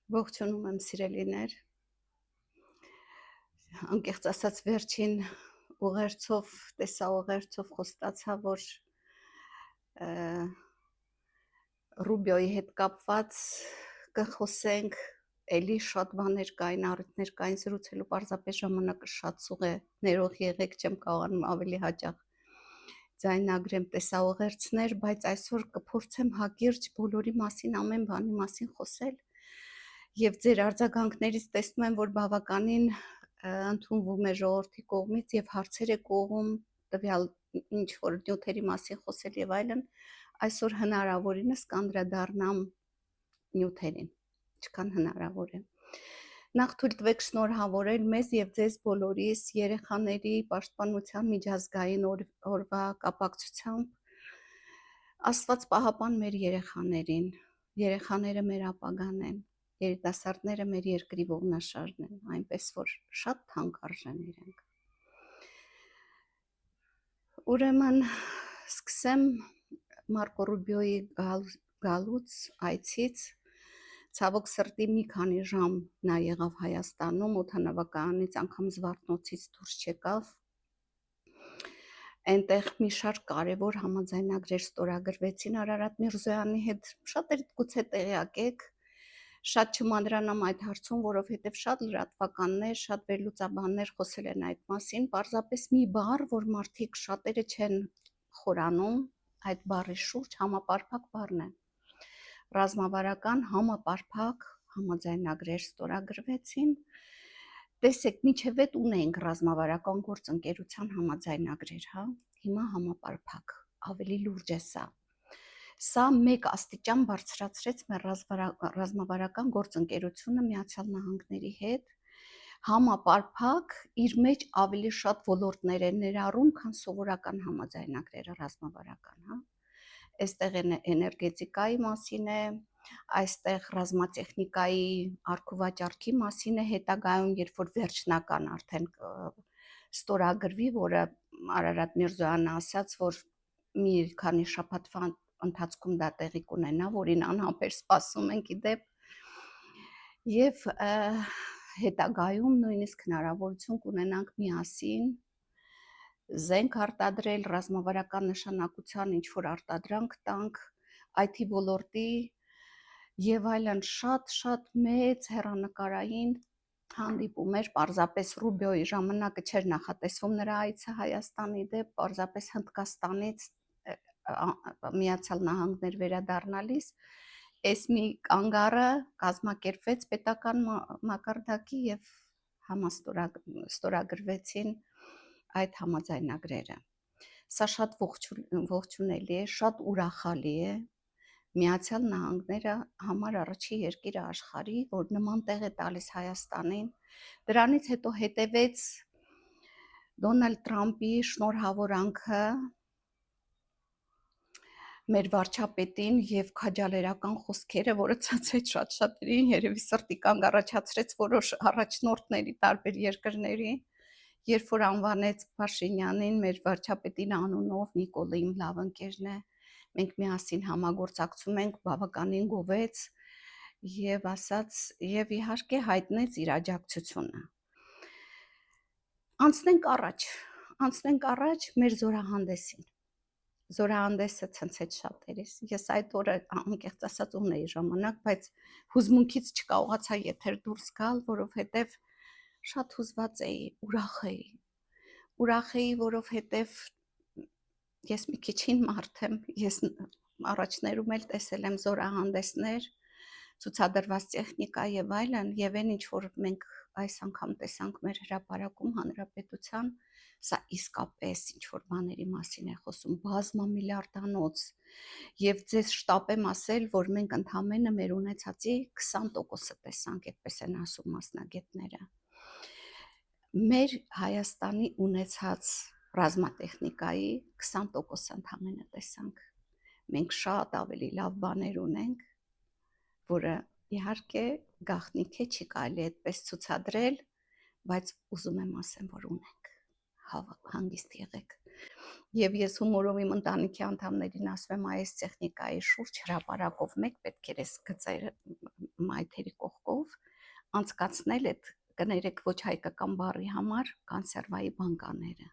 Ողջունում եմ սիրելիներ, անկեղծ ասած վերջին ուղերձով, տեսաուղերձով խոստացա, որ Ռուբիոյի հետ կապված կխոսենք, էլի շատ բաներ կային, առիթներ կային զրուցելու, պարզապես ժամանակը շատ սուղ է, ներող եղեք, չեմ կարողանում ավելի հաճախ ձայնագրեմ տեսաուղերձներ, բայց այսօր կփորձեմ հակիրճ բոլորի մասին, ամեն բանի մասին խոսել եւ ձեր արձագանքներից տեսնում եմ, որ բավականին ընդունվում է ժողովրդի կողմից եւ հարցեր է կողում տվյալ ինչ որ նյութերի մասին խոսել եւ այլն, այսօր հնարավորինս կանդրադառնամ նյութերին, ինչքան հնարավոր է։ Նախ թույլ տվեք շնորհավորել մեզ եւ ձեզ բոլորիս երեխաների պաշտպանության միջազգային օրվա կապակցությամբ Աստված պահապան մեր երեխաներին, երեխաները մեր ապագան են, երիտասարդները մեր երկրի ողնաշարն են, այնպես որ շատ թանկարժեն իրենք։ Ուրեմն սկսեմ Մարկո Ռուբիոյի գալուց, այցից, ցավոք սրտի մի քանի ժամ նա եղավ Հայաստանում, օդանավակայանից անգամ Զվարթնոցից դուրս չեկավ։ Այնտեղ մի շարք կարևոր համաձայնագրեր ստորագրվեցին Արարատ Միրզոյանի հետ, շատերդ գուցե տեղյակ եք, շատ չմանրանամ այդ հարցում, որովհետև շատ լրատվականներ, շատ վերլուծաբաններ խոսել են այդ մասին, պարզապես մի բառ, որ մարդիկ շատերը չեն խորանում այդ բառի շուրջ, համապարփակ բառն է։ Ռազմավարական համապարփակ համաձայնագրեր ստորագրվեցին։ Տեսեք, միջև այդ ունենք ռազմավարական գործընկերության համաձայնագրեր, հա, հիմա համապարփակ, ավելի լուրջ է սա։ Սա մեկ աստիճան բարձրացրեց մեր ռազմավարական գործընկերությունը Միացյալ Նահանգների հետ, համապարփակ իր մեջ ավելի շատ ոլորտներ են ներառում, քան սովորական համաձայնագրերը ռազմավարական, հա։ Այստեղ էներգետիկայի մասին է, այստեղ ռազմատեխնիկայի առքուվաճառքի մասին է, հետագայում, երբ որ վերջնական արդեն ստորագրվի, որը Արարատ Միրզոյանը ասաց, որ մի քանի շաբաթվա ընթացքում դա տեղի կունենա, որին անհամբեր սպասում ենք իդեպ, եւ հետագայում նույնիսկ հնարավորություն կունենանք միասին զենք արտադրել, ռազմավարական նշանակության ինչ-որ արտադրանք տանք, IT ոլորտի եւ այլն շատ մեծ հեռանկարային հանդիպումներ, պարզապես Ռուբիոյի ժամանակը չէր նախատեսվում նրա այցը Հայաստանի դեպ, պարզապես Հնդկաստանից Միացյալ Նահանգներ վերադառնալիս այս մի կանգառը կազմակերպվեց պետական մակարդակի եւ համաստորագրվեցին այդ համաձայնագրերը։ Սա շատ ողջունելի է, շատ ուրախալի է։ Միացյալ Նահանգները համար առաջի երկիրը աշխարհի, որ նման տեղ է տալիս Հայաստանին։ Դրանից հետո հետևեց Դոնալդ Տրամպի շնորհավորանքը մեր վարչապետին եւ քաջալերական խոսքերը, որը ցածեց շատերին, երևի սրտի կանգ առաջացրեց որոշ առաջնորդների տարբեր երկրների, երբ որ անվանեց Փաշինյանին մեր վարչապետին անունով, Նիկոլը իմ լավ ընկերն է, մենք միասին համագործակցում ենք, բավականին գովեց եւ ասաց եւ իհարկե հայտնեց իր աջակցությունը։ Անցնենք առաջ մեր զորահանդեսին։ Զորահանդեսը ցնցեց շատերիս։ Ես այդ օրը անկեղծ ասած ունեի ժամանակ, բայց հուզմունքից չկարողացա եթեր դուրս գալ, որովհետև շատ հուզված էի, ուրախ էի, որովհետև ես մի քիչ հին մարդ եմ, ես առաջներում էլ տեսել եմ զորահանդեսներ, ցուցադրված տեխնիկա եւ այլն, եւ այն ինչ որ մենք այս անգամ տեսանք մեր հրապարակում հանրապետության, սա իսկապես ինչ որ բաների մասին է խոսում, բազմամիլիարդանոց, եւ ձեզ շտապ եմ ասել, որ մենք ընդամենը մեր ունեցածի 20%-ը տեսանք, այդպես են ասում մասնագետները։ Մեր Հայաստանի ունեցած ռազմատեխնիկայի 20%-ը ընդամենը տեսանք։ Մենք շատ ավելի լավ բաներ ունենք, որը իհարկե գաղտնիք է, չի կարելի այդպես ցուցադրել, բայց ուզում եմ ասեմ, որ ունենք, հանգիստ եղեք։ Եվ ես հումորով իմ ընտանիքի անդամներին ասում եմ, այս տեխնիկայի շուրջ հրապարակով մեկ պետք է այս գծերը մայթերի ժամանակով անցկացնել այդ կներեք ոչ հայկական բառի համար կանսերվայի բանկաները,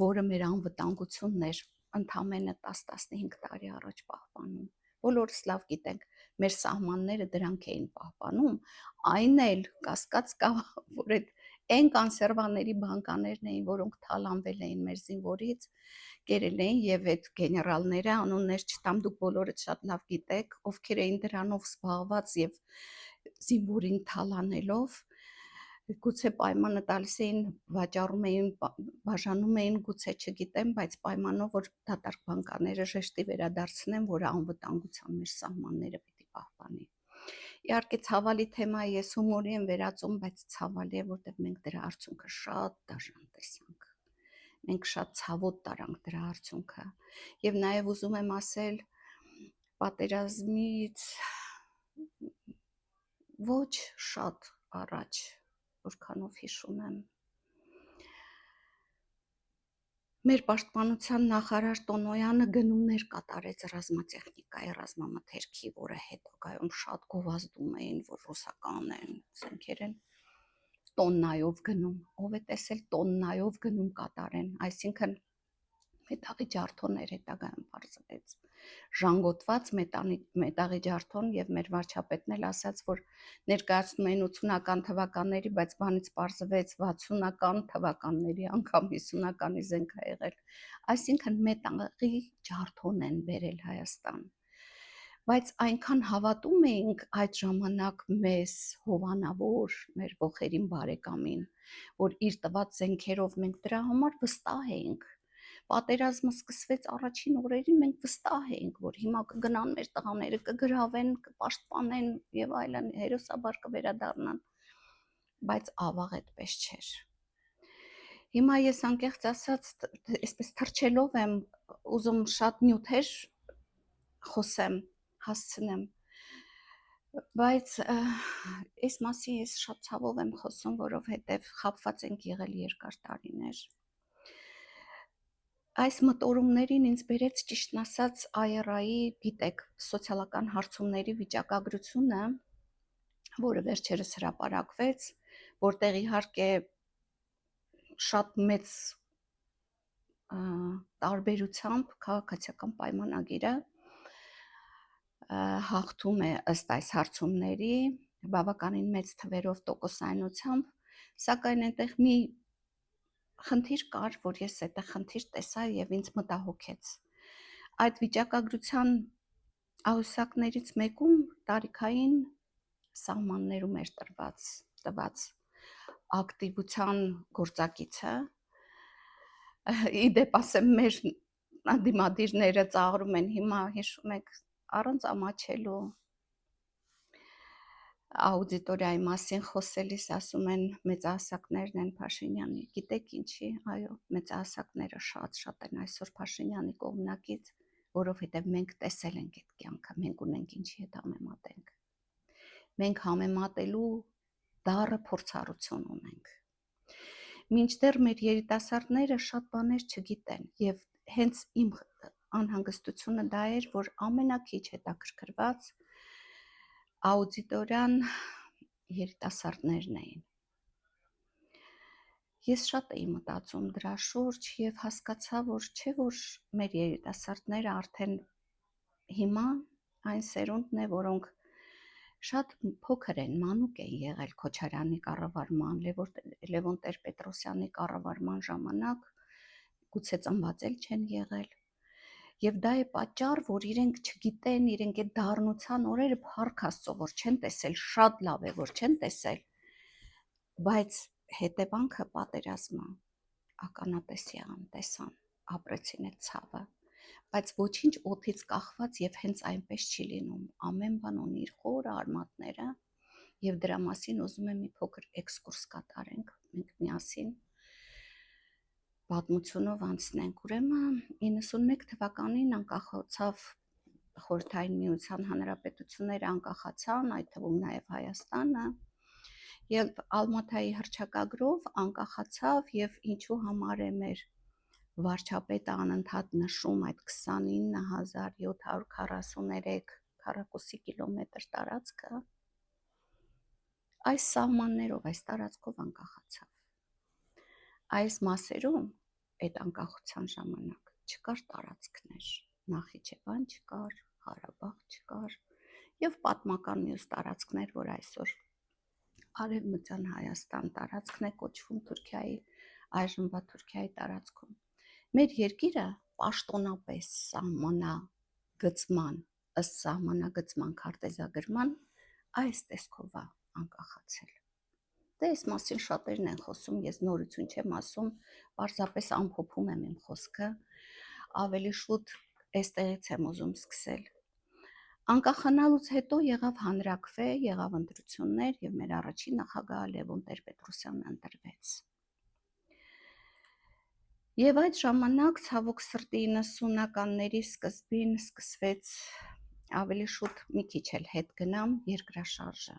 որը մեր անվտանգությունն էր ընդամենը 10-15 տարի առաջ պահպանում։ Բոլորս լավ գիտենք, մեր սահմանները դրանք էին պահպանում, այն էլ կասկած կա, որ այն կանսերվաների բանկաներն էին, որոնք թալանվել էին մեր զինվորից, կերել էին, եւ այդ գեներալները, անուններ չտամ, դուք բոլորը շատ լավ գիտեք, ովքեր էին դրանով զբաղված եւ զինվորին թալանելով, գուցե պայմանը տալիս էին, վաճառում էին, բաժանում էին, գուցե չգիտեմ, բայց պայմանով, որ դատարկ բանկաները ժեշտի վերադարձնեն, որը անվտանգության մեր սահմանները պիտի պահպանի։ Իհարկե ցավալի թեմա է, ես հումորի եմ վերածում, բայց ցավալի է, որտեղ մենք դրա արդյունքը շատ դաժան տեսանք։ Մենք շատ ցավոտ տարանք դրա արդյունքը։ Եվ նաև ուզում եմ ասել, պատերազմից ոչ շատ առաջ, որքանով հիշում եմ, մեր պաշտպանության նախարար Տոնոյանը գնումներ կատարեց ռազմատեխնիկայի, ռազմամթերքի, որը հետագայում շատ գովազդում էին, որ ռուսական են, զենքեր են, տոննայով գնում, ով է տեսել տոննայով գնում կատարեն, այսինքն մետաղի ջարդոն էր, հետագայում պարզվեց, ժանգոտված մետաղի ջարդոն, եւ մեր վարչապետն էլ ասաց, որ ներկայացնում էին 80-ական թվականների, բայց բանից պարզվեց 60-ական թվականների, անգամ 50-ականի զենք է եղել, այսինքն մետաղի ջարդոն են բերել Հայաստան, բայց այնքան հավատում էինք այդ ժամանակ մեզ հովանավոր, մեր ողերին բարեկամին, որ իր տված զենքերով մենք դրա համար վստահ էինք, պատերազմը սկսվեց առաջին օրերին, մենք վստահ էինք, որ հիմա կգնան մեր տղաները, կգրավեն, կպաշտպանեն եւ այլն, հերոսաբար կվերադառնան, բայց ավաղ այդպես չէր։ Հիմա ես անկեղծ ասած, այսպես թռչելով եմ, ուզում շատ նյութեր խոսեմ, հասցնեմ, բայց այս մասին ես շատ ցավով եմ խոսում, որովհետեւ խաբված ենք եղել երկար տարիներ։ Այս մտորումներին ինձ բերեց ճիշտն ասած IRA-ի, գիտեք, սոցիալական հարցումների վիճակագրությունը, որը վերջերս հրապարակվեց, որտեղ իհարկե շատ մեծ տարբերությամբ քաղաքացիական պայմանագիրը հաղթում է ըստ այս հարցումների, բավականին մեծ թվերով տոկոսայնությամբ, սակայն այնտեղ մի խնդիր կար, որ ես այդտեղ խնդիր տեսա եւ ինձ մտահոգեց։ Այդ վիճակագրության ահյուսակներից մեկում տարիքային սահմաններում էր տված ակտիվության գործակիցը։ Իդեպ ասեմ, մեր դիմադիրները ծաղրում են, հիմա հիշում եք, առանց ամաչելու աուդիտորիայի մասին խոսելիս ասում են մեծահասակներն են Փաշինյանի, գիտեք ինչի, այո, մեծահասակները շատ են այսօր Փաշինյանի կողմնակից, որովհետև մենք տեսել ենք այդ կյանքը, մենք ունենք ինչի հետ համեմատենք, մենք համեմատելու դառը փորձառություն ունենք, մինչդեռ մեր երիտասարդները շատ բաներ չգիտեն եւ հենց իմ անհանգստությունը դա էր, որ ամենակիչ հետաքրքրված աուդիտորիան երիտասարդներն էին։ Ես շատ էի մտածում դրա շուրջ եւ հասկացա, որ չէ որ մեր երիտասարդները արդեն հիմա այն սերունդն է, որոնք շատ փոքր են, մանուկ են եղել Քոչարյանի կառավարման, Լևոն Տեր-Պետրոսյանի կառավարման ժամանակ, գուցե ծնված էլ չեն եղել։ Եվ դա է պատճառ, որ իրենք չգիտեն, իրենք այդ դառնության օրերը փառք Աստծո, որ չեն տեսել, շատ լավ է, որ չեն տեսել, բայց հետևանքը պատերազմը ականատես եղան, տեսան, ապրեցին այդ ցավը, բայց ոչինչ օդից կախված եւ հենց այնպես չի լինում, ամեն բան ունի իր խորը արմատները եւ դրա մասին ուզում եմ մի փոքր էքսկուրս կատարենք, մենք միասին պատմությունով անցնենք, ուրեմն 91 թվականին անկախացավ Խորհրդային Միության հանրապետությունները անկախացան, այդ թվում նաև Հայաստանը, եւ Ալմաթայի հռչակագրով անկախացավ եւ ինչու համար է մեր վարչապետը անընդհատ նշում այդ 29743 քառակուսի կիլոմետր տարածքը, այս սահմաններով, այս տարածքով անկախացավ։ Այս մասերում այդ անկախության ժամանակ չկար տարածքներ, Նախիջևան չկար, Ղարաբաղ չկար եւ պատմական մյուս տարածքներ, որ այսօր Արևմտյան Հայաստան տարածքն է կոչվում Թուրքիայի, այժմվա Թուրքիայի տարածքում։ Մեր երկիրը պաշտոնապես սահմանագծման, ըստ սահմանագծման քարտեզագրման այս տեսքով է անկախացել։ Դե այս մասին շատերն են խոսում, ես նորություն չեմ ասում, պարզապես ամփոփում եմ իմ խոսքը, ավելի շուտ այստեղից եմ ուզում սկսել։ Անկախանալուց հետո եղավ հանրաքվե, եղավ ընտրություններ եւ մեր առաջին նախագահ Լևոն Տեր-Պետրոսյանը ընտրվեց։ Եվ այդ ժամանակ ցավոք սրտի 90-ականների սկզբին սկսվեց, ավելի շուտ մի քիչ էլ հետ գնամ, երկրաշարժը։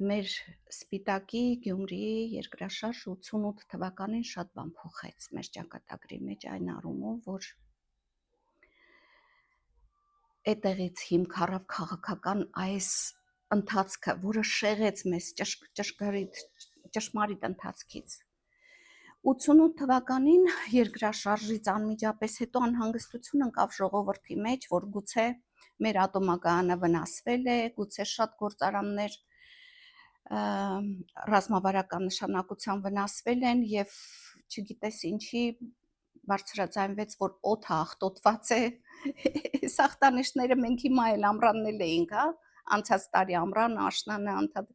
Մեր Սպիտակի Գյումրիի երկրաշարժը 88 թվականին շատ բան փոխեց մեր ճակատագրի մեջ այն առումով, որ այդտեղից հիմք առավ քաղաքական այս ընթացքը, որը շեղեց մեզ ճշմարիտ ընթացքից։ 88 թվականին երկրաշարժից անմիջապես հետո անհանգստություն ընկավ ժողովրդի մեջ, որ գուցե մեր ատոմակայանը վնասվել է, գուցե շատ գործարաններ ռազմավարական նշանակության վնասվել են եւ չգիտես ինչի բարձրաձայնվեց, որ օդը աղտոտված է։ Այս ախտանիշները մենք հիմա էլ ամրաննել էինք, հա, անցած տարի ամռանը, աշնանը անդադ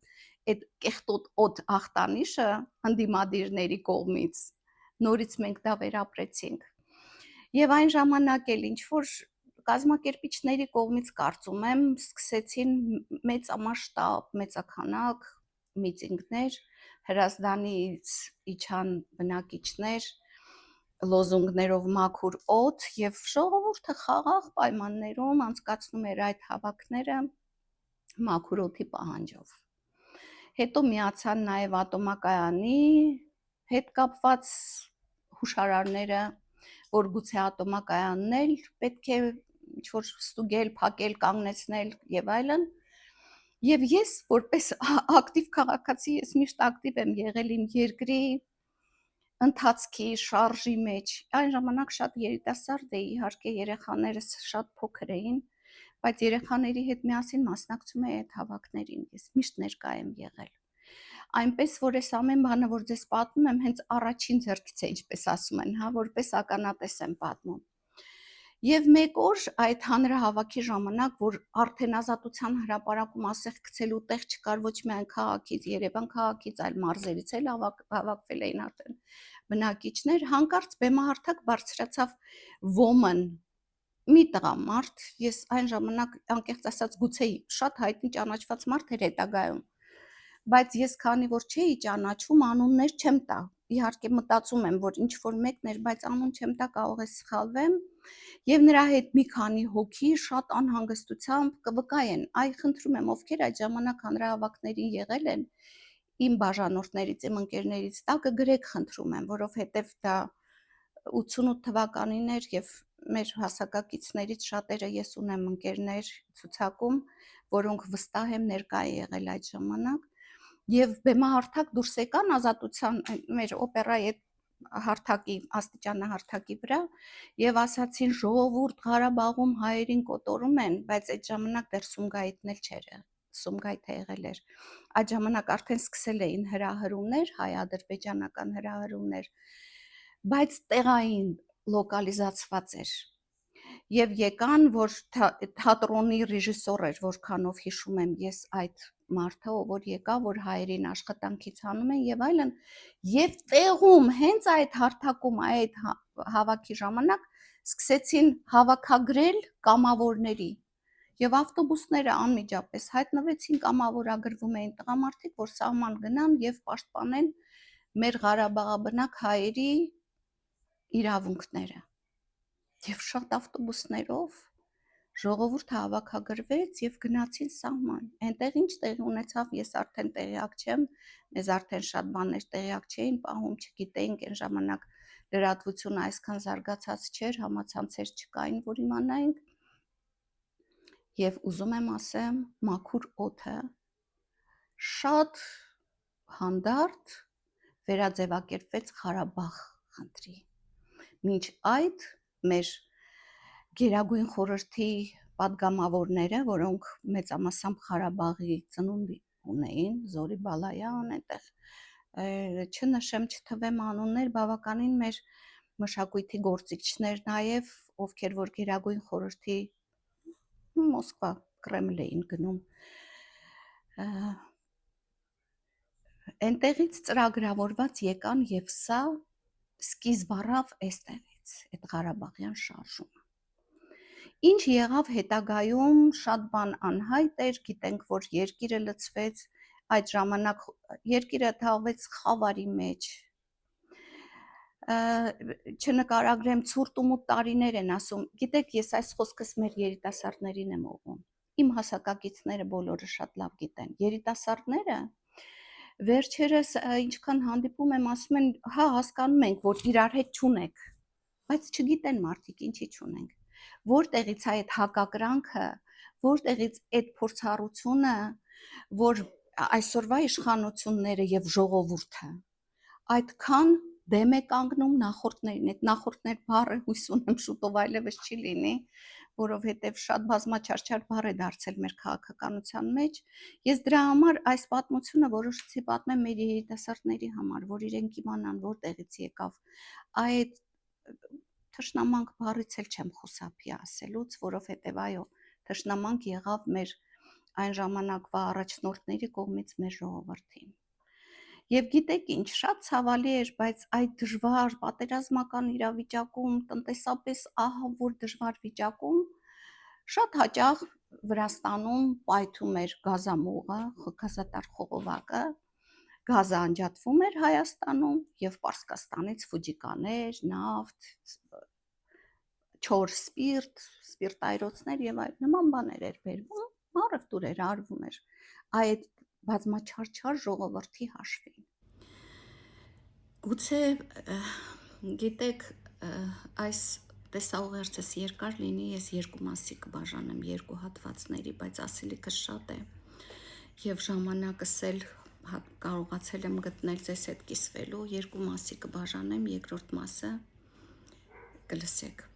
այդ կեղտոտ օդ ախտանիշը ընդդիմադիրների կողմից նորից մենք դա վերապրեցինք։ Եվ այն ժամանակ էլ ինչ որ կազմակերպիչների կողմից կարծում եմ սկսեցին մեծամասշտաբ, մեծաքանակ միտինգներ, Հրազդանից իջան բնակիչներ լոզունգներով մաքուր օդ եւ ժողովուրդը խաղաղ պայմաններում անցկացնում էր այդ հավաքները մաքուր օդի պահանջով։ Հետո միացան նաեւ ատոմակայանի հետ կապված հուշարարները, որ գուցե ատոմակայանն էլ պետք է ինչ-որ ստուգել, փակել, կանգնեցնել եւ այլն։ Եվ ես որպես ակտիվ քաղաքացի, ես միշտ ակտիվ եմ եղել իմ երկրի ընթացքի շարժի մեջ։ Այն ժամանակ շատ երիտասարդ էի, իհարկե երեխաներս շատ փոքր էին, բայց երեխաների հետ միասին մասնակցում էի այդ հավաքներին, ես միշտ ներկա եմ եղել։ Այնպես որ այս ամեն բանը, որ ձեզ պատմում եմ, հենց առաջին ձեռքից է, ինչպես ասում են, հա, որպես ականատես եմ պատմում։ Եվ մեկ օր այդ հանրահավաքի ժամանակ, որ արդեն Ազատության հրապարակում ասեղ գցելու տեղ չկար ոչ միայն քաղաքից, Երևան քաղաքից, այլ մարզերից էլ հավաքվել էին արդեն բնակիչներ, հանկարծ բեմահարթակ բարձրացավ ոմն, մի տղամարդ, ես այն ժամանակ անկեղծ ասած գուցե շատ հայտնի ճանաչված մարդ էր հետագայում, բայց ես քանի որ չէի ճանաչում, անուններ չեմ տա, իհարկե մտածում եմ, որ ինչ որ մեկն էր, բայց անուն չեմ տա, կարող է սխալվեմ, եւ նրա հետ մի քանի հոգի շատ անհանգստությամբ կվկայեն, այ խնդրում եմ, ովքեր այդ ժամանակ հանրահավաքներին եղել են, իմ բաժանորդներից, իմ ընկերներից տակը գրեք խնդրում եմ, որովհետեւ դա 88 թվականին էր եւ մեր հասակակիցներից շատերը ես ունեմ ընկերներ ցուցակում, որոնք վստահ եմ ներկա եղել այդ ժամանակ, եւ բեմահարթակ դուրս եկան Ազատության մեր օպերայի այդ հարթակի, աստիճանահարթակի վրա եւ ասացին ժողովուրդ Ղարաբաղում հայերին կոտորում են, բայց այդ ժամանակ դեռ Սումգայիթն էլ չէր, Սումգայիթը եղել էր։ Այդ ժամանակ արդեն սկսել էին հրահրումներ, հայ-ադրբեջանական հրահրումներ, բայց տեղային լոկալիզացված էր։ Եվ եկան, որ թատրոնի ռեժիսոր էր, որքանով հիշում եմ ես այդ մարդը, որ եկա, որ հայերին աշխատանքից հանում են եւ այլն, եւ տեղում հենց այդ հարթակում այդ հավաքի ժամանակ սկսեցին հավաքագրել կամավորների եւ ավտոբուսները անմիջապես հայտնվեցին, կամավորագրվում էին տղամարդիկ, որ սահման գնան եւ պաշտպանեն մեր Ղարաբաղաբնակ հայերի իրավունքները։ Եվ շատ ավտոբուսներով ժողովուրդը հավաքագրվեց եւ գնացին սահման։ Այնտեղ ինչ տեղի ունեցավ, ես արդեն տեղյակ չեմ, մեզ արդեն շատ բաներ տեղյակ չէին պահում, չգիտեինք այն ժամանակ լրատվությունը այսքան զարգացած չէր, համացանցեր չկային, որ իմանայինք։ Եվ ուզում եմ ասեմ, մաքուր օդը շատ հանդարտ վերաձևակերպվեց Ղարաբաղ խնդրի։ Մինչ այդ մեր Գերագույն խորհրդի պատգամավորները, որոնք մեծամասամբ Ղարաբաղի ծնունդ ունեին, Զորի Բալայան, այնտեղ չնշեմ, չթվեմ անուններ, բավականին մեր մշակույթի գործիչներ նաև, ովքեր որ Գերագույն խորհրդի Մոսկվա, Կրեմլ էին գնում, այնտեղից ծրագրավորված եկան եւ սա սկիզբ առավ այստեղից, այդ Ղարաբաղյան շարժումը։ Ինչ եղավ հետագայում, շատ բան անհայտ էր, գիտենք, որ երկիրը լցվեց, այդ ժամանակ երկիրը թաղվեց խավարի մեջ, չնկարագրեմ, ցուրտ ու մութ տարիներ են ասում, գիտեք, ես այս խոսքս մեր երիտասարդներին եմ ուղղում, իմ հասակակիցները բոլորը շատ լավ գիտեն, երիտասարդները վերջերս ինչքան հանդիպում եմ, ասում են, հա, հասկանում ենք, որ իրար հետ չունեք, բայց չգիտեն մարդիկ, ինչի չունենք, որտեղից է այդ հակակրանքը, որտեղից այդ փորձառությունը, որ այսօրվա իշխանությունները եւ ժողովուրդը այդքան դեմ է կանգնում նախորդներին, այդ նախորդներ բառը հույս ունեմ շուտով այլևս չի լինի, որովհետև շատ բազմաչարչար բառ է դարձել մեր քաղաքականության մեջ, ես դրա համար այս պատմությունը որոշեցի պատմեմ մեր երիտասարդների համար, որ իրենք իմանան որտեղից եկավ այդ թշնամանք բառից էլ չեմ խուսափի ասելուց, որովհետև այո, թշնամանք եղավ մեր այն ժամանակվա առաջնորդների կողմից մեր ժողովրդին։ Եվ գիտեք ինչ, շատ ցավալի էր, բայց այդ դժվար պատերազմական իրավիճակում, տնտեսապես ահավոր դժվար վիճակում, շատ հաճախ Վրաստանում պայթում էր գազամուղը, գազատար խողովակը, գազը անջատվում էր Հայաստանում եւ Պարսկաստանից ֆուջիկաներ, նավթ, չոր սպիրտայրոցներ եւ այլ նման բաներ էր բերվում, առևտուր էր արվում էր այդ բազմաչարչար ժողովրդի հաշվին։ Գուցե գիտեք, այս տեսաուղերձս երկար լինի, ես երկու մասի կբաժանեմ, երկու հատվածների, բայց ասելիքս շատ է եւ ժամանակս էլ կարողացել եմ գտնել ձեզ հետ կիսվելու, երկու մասի կբաժանեմ, երկրորդ մասը կլսեք։